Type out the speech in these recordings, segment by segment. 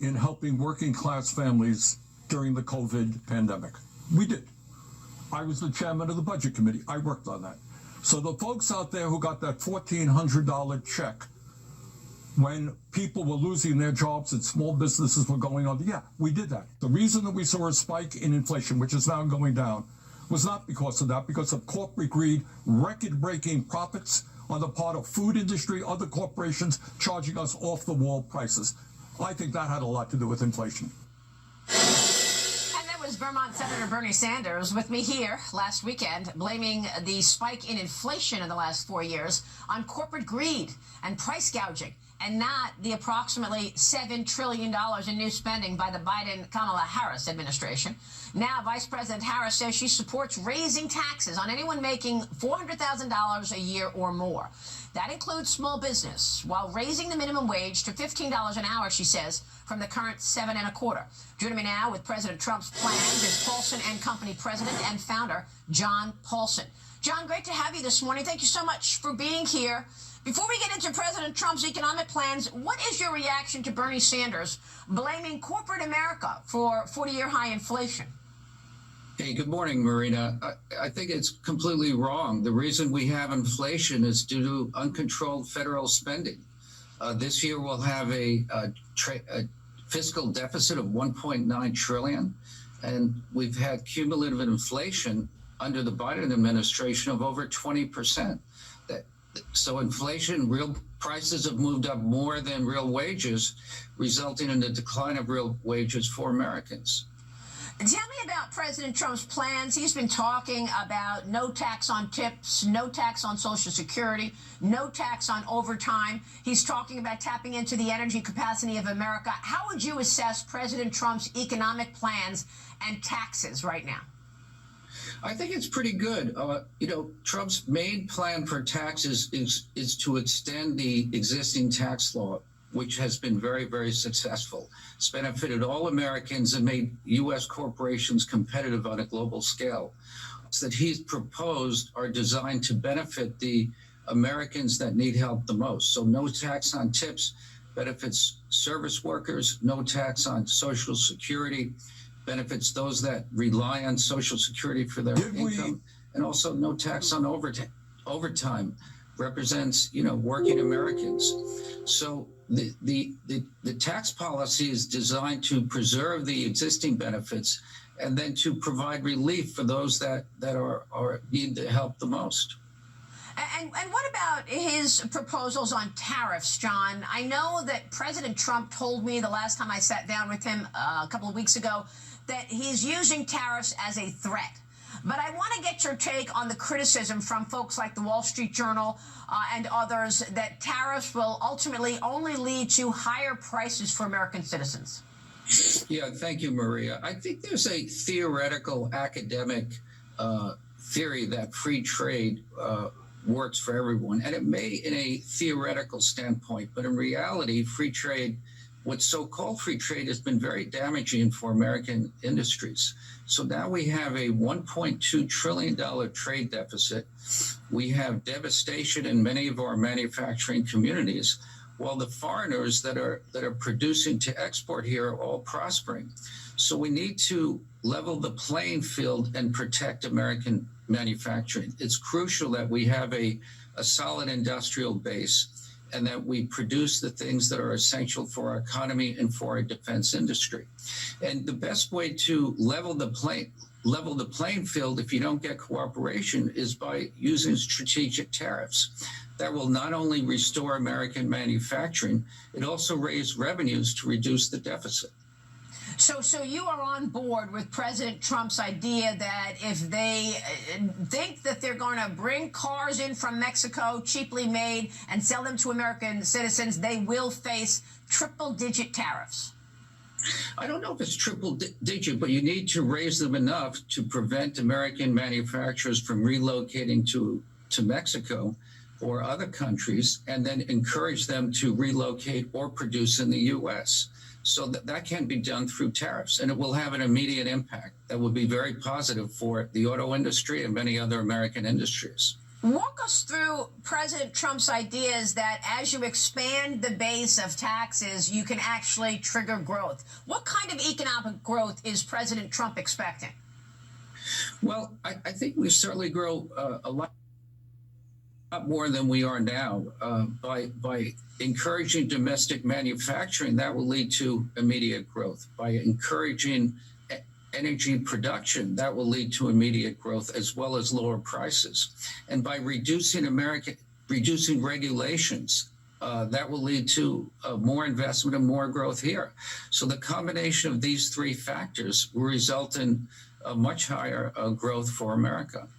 in helping working class families during the COVID pandemic. We did. I was the chairman of the budget committee. I worked on that. So the folks out there who got that $1,400 check when people were losing their jobs and small businesses were going under, yeah, we did that. The reason that we saw a spike in inflation, which is now going down, was not because of that, because of corporate greed, record-breaking profits on the part of food industry, other corporations charging us off-the-wall prices. I think that had a lot to do with inflation. And that was Vermont Senator Bernie Sanders with me here last weekend, blaming the spike in inflation in the last 4 years on corporate greed and price gouging, and not the approximately $7 trillion in new spending by the Biden-Kamala Harris administration. Now, Vice President Harris says she supports raising taxes on anyone making $400,000 a year or more. That includes small business, while raising the minimum wage to $15 an hour, she says, from the current $7.25. Joining me now with President Trump's plans is Paulson & Company President and founder John Paulson. John, great to have you this morning. Thank you so much for being here. Before we get into President Trump's economic plans, what is your reaction to Bernie Sanders blaming corporate America for 40-year high inflation? Hey, good morning, Marina. I think it's completely wrong. The reason we have inflation is due to uncontrolled federal spending. This year we'll have a fiscal deficit of $1.9 trillion, and we've had cumulative inflation under the Biden administration of over 20%. So inflation, real prices have moved up more than real wages, resulting in a decline of real wages for Americans. Tell me about President Trump's plans. He's been talking about no tax on tips, no tax on Social Security, no tax on overtime. He's talking about tapping into the energy capacity of America. How would you assess President Trump's economic plans and taxes right now? I think it's pretty good. Trump's main plan for taxes is to extend the existing tax law, which has been very, very successful. It's benefited all Americans and made U.S. corporations competitive on a global scale. That he's proposed are designed to benefit the Americans that need help the most. So no tax on tips benefits service workers, no tax on Social Security benefits those that rely on Social Security for their income, and also no tax on overtime represents, working Americans. So the tax policy is designed to preserve the existing benefits and then to provide relief for those that are need the help the most. And what about his proposals on tariffs, John? I know that President Trump told me the last time I sat down with him a couple of weeks ago that he's using tariffs as a threat. But I want to get your take on the criticism from folks like the Wall Street Journal and others that tariffs will ultimately only lead to higher prices for American citizens. Yeah, thank you, Maria. I think there's a theoretical academic theory that free trade works for everyone. And it may in a theoretical standpoint, but in reality, free trade, what's so-called free trade, has been very damaging for American industries. So now we have a $1.2 trillion trade deficit. We have devastation in many of our manufacturing communities, while the foreigners that are producing to export here are all prospering. So we need to level the playing field and protect American manufacturing. It's crucial that we have a solid industrial base and that we produce the things that are essential for our economy and for our defense industry. And the best way to level the playing field if you don't get cooperation is by using strategic tariffs. That will not only restore American manufacturing, it also raise revenues to reduce the deficit. So you are on board with President Trump's idea that if they think that they're going to bring cars in from Mexico, cheaply made, and sell them to American citizens, they will face triple-digit tariffs? I don't know if it's triple-digit, but you need to raise them enough to prevent American manufacturers from relocating to Mexico or other countries, and then encourage them to relocate or produce in the U.S. So that can be done through tariffs, and it will have an immediate impact that will be very positive for the auto industry and many other American industries. Walk us through President Trump's ideas that as you expand the base of taxes, you can actually trigger growth. What kind of economic growth is President Trump expecting? Well, I think we certainly grow a lot more than we are now by encouraging domestic manufacturing. That will lead to immediate growth. By encouraging energy production, that will lead to immediate growth as well as lower prices. And by reducing regulations, that will lead to more investment and more growth here. So the combination of these three factors will result in a much higher growth for America.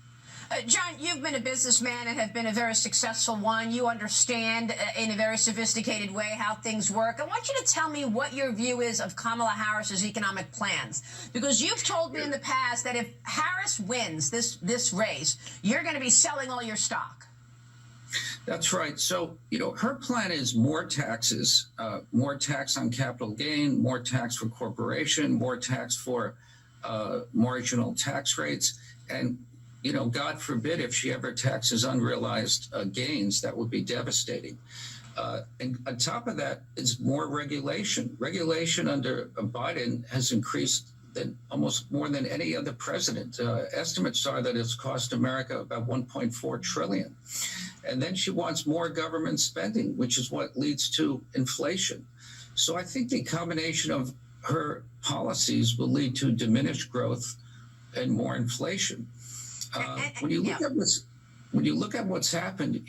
John, you've been a businessman and have been a very successful one. You understand in a very sophisticated way how things work. I want you to tell me what your view is of Kamala Harris's economic plans, because you've told me in the past that if Harris wins this race, you're going to be selling all your stock. That's right. So, her plan is more taxes, more tax on capital gain, more tax for corporation, more tax for marginal tax rates. And God forbid if she ever taxes unrealized gains, that would be devastating. And on top of that is more regulation. Regulation under Biden has increased almost more than any other president. Estimates are that it's cost America about $1.4 trillion. And then she wants more government spending, which is what leads to inflation. So I think the combination of her policies will lead to diminished growth and more inflation. When you look at what's happened,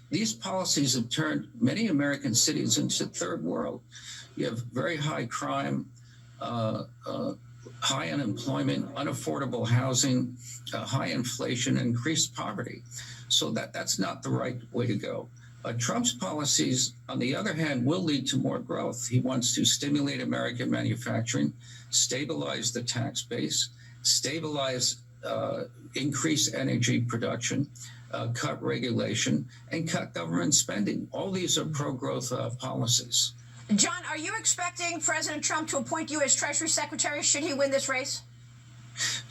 these policies have turned many American cities into third world. You have very high crime, high unemployment, unaffordable housing, high inflation, and increased poverty. So that's not the right way to go. Trump's policies, on the other hand, will lead to more growth. He wants to stimulate American manufacturing, stabilize the tax base, increase energy production, cut regulation, and cut government spending. All these are pro-growth policies. John, are you expecting President Trump to appoint you as Treasury Secretary should he win this race?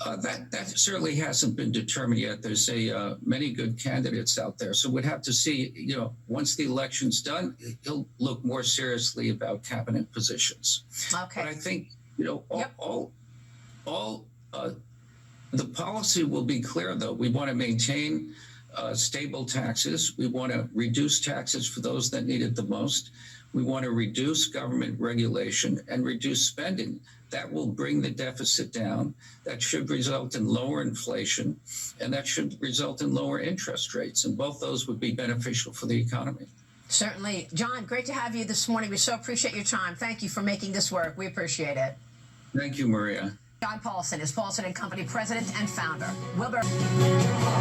That certainly hasn't been determined yet. There's many good candidates out there. So we'd have to see, once the election's done, he'll look more seriously about cabinet positions. Okay. But I think, the policy will be clear, though. We want to maintain stable taxes. We want to reduce taxes for those that need it the most. We want to reduce government regulation and reduce spending. That will bring the deficit down. That should result in lower inflation, and that should result in lower interest rates. And both those would be beneficial for the economy. Certainly. John, great to have you this morning. We so appreciate your time. Thank you for making this work. We appreciate it. Thank you, Maria. John Paulson is Paulson & Company president and founder. Wilbur.